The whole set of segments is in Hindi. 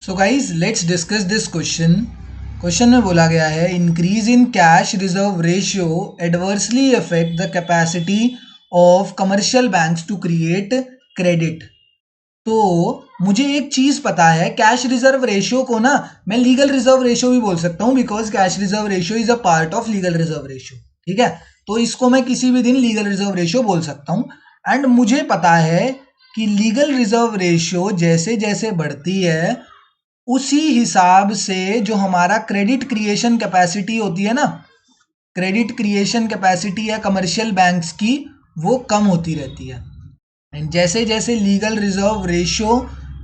So guys let's discuss this question. Question में बोला गया है increase in cash reserve ratio adversely affect the capacity of commercial banks to create credit. तो मुझे एक चीज पता है, कैश रिजर्व रेशियो को ना मैं लीगल रिजर्व रेशियो भी बोल सकता हूं, because cash reserve ratio is a part of legal reserve ratio. ठीक है, तो इसको मैं किसी भी दिन लीगल रिजर्व रेशियो बोल सकता हूं। एंड मुझे पता है कि लीगल रिजर्व रेशियो जैसे जैसे बढ़ती है उसी हिसाब से जो हमारा क्रेडिट क्रिएशन कैपेसिटी होती है ना, क्रेडिट क्रिएशन कैपेसिटी है कमर्शियल बैंक्स की, वो कम होती रहती है। एंड जैसे जैसे लीगल रिजर्व रेशियो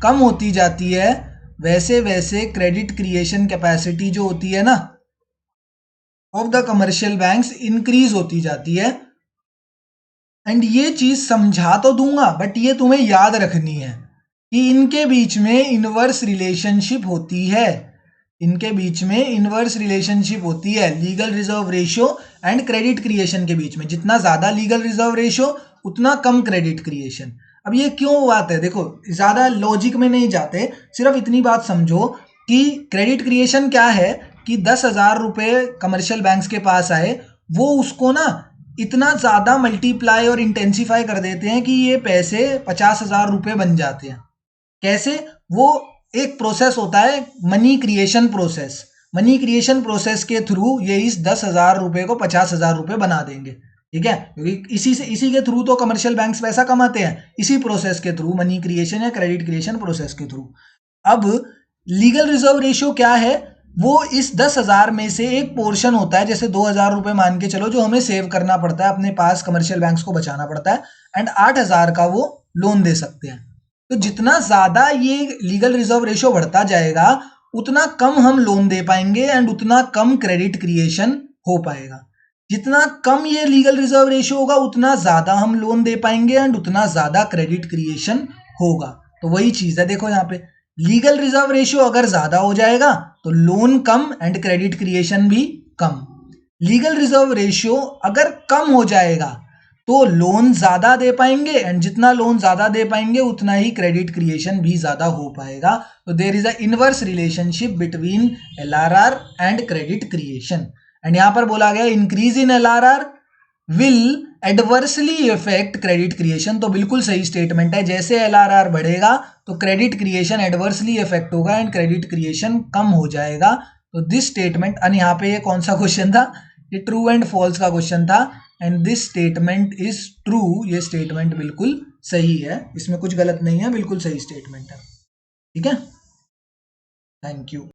कम होती जाती है वैसे वैसे क्रेडिट क्रिएशन कैपेसिटी जो होती है ना of the commercial banks increase होती जाती है। एंड ये चीज समझा तो दूंगा बट ये तुम्हें याद रखनी है कि इनके बीच में इनवर्स रिलेशनशिप होती है। इनके बीच में इनवर्स रिलेशनशिप होती है legal reserve ratio and credit creation के बीच में। जितना ज्यादा लीगल रिजर्व रेशियो उतना कम क्रेडिट क्रिएशन। अब ये क्यों बात है, देखो ज्यादा लॉजिक में नहीं जाते, सिर्फ इतनी बात समझो कि क्रेडिट क्रिएशन क्या है कि 10,000 रुपए कमर्शियल बैंक्स के पास आए, वो उसको ना इतना ज्यादा मल्टीप्लाई और इंटेंसिफाई कर देते हैं कि ये पैसे 50,000 रुपए बन जाते हैं। कैसे? वो एक प्रोसेस होता है money creation process. Money creation process के थ्रू ये इस 10,000 रुपए को 50,000 रुपए बना देंगे। ठीक है, क्योंकि इसी के थ्रू तो कमर्शियल बैंक्स पैसा कमाते हैं, इसी प्रोसेस के थ्रू, मनी क्रिएशन या क्रेडिट क्रिएशन प्रोसेस के थ्रू। अब लीगल रिजर्व रेशियो क्या है? वो इस 10,000 में से एक पोर्शन होता है, जैसे 2,000 रुपए मान के चलो, जो हमें सेव करना पड़ता है अपने पास, कमर्शियल बैंक्स को बचाना पड़ता है, एंड 8,000 का वो लोन दे सकते हैं। तो जितना ज्यादा ये लीगल रिजर्व रेशियो बढ़ता जाएगा उतना कम हम लोन दे पाएंगे एंड उतना कम क्रेडिट क्रिएशन हो पाएगा। जितना कम ये लीगल रिजर्व रेशियो होगा उतना ज्यादा हम लोन दे पाएंगे एंड उतना ज्यादा क्रेडिट क्रिएशन होगा। तो वही चीज है, देखो यहाँ पे लीगल रिजर्व रेशियो अगर ज्यादा हो जाएगा तो loan come and credit creation भी कम। लीगल रिजर्व रेशियो अगर कम हो जाएगा तो लोन ज्यादा दे पाएंगे एंड जितना लोन ज्यादा दे पाएंगे उतना ही क्रेडिट क्रिएशन भी ज्यादा हो पाएगा। तो there is a inverse relationship between LRR and credit creation. And यहां पर बोला गया increase in LRR will adversely effect credit creation. तो बिल्कुल सही स्टेटमेंट है, जैसे एलआरआर बढ़ेगा तो क्रेडिट क्रिएशन एडवर्सली इफेक्ट होगा एंड क्रेडिट क्रिएशन कम हो जाएगा। तो दिस स्टेटमेंट, और यहाँ पे ये कौन सा क्वेश्चन था? ये ट्रू एंड फॉल्स का क्वेश्चन था। And this statement is true, ये स्टेटमेंट बिल्कुल सही है, इसमें कुछ गलत नहीं है, बिल्कुल सही स्टेटमेंट है। ठीक है, थैंक यू।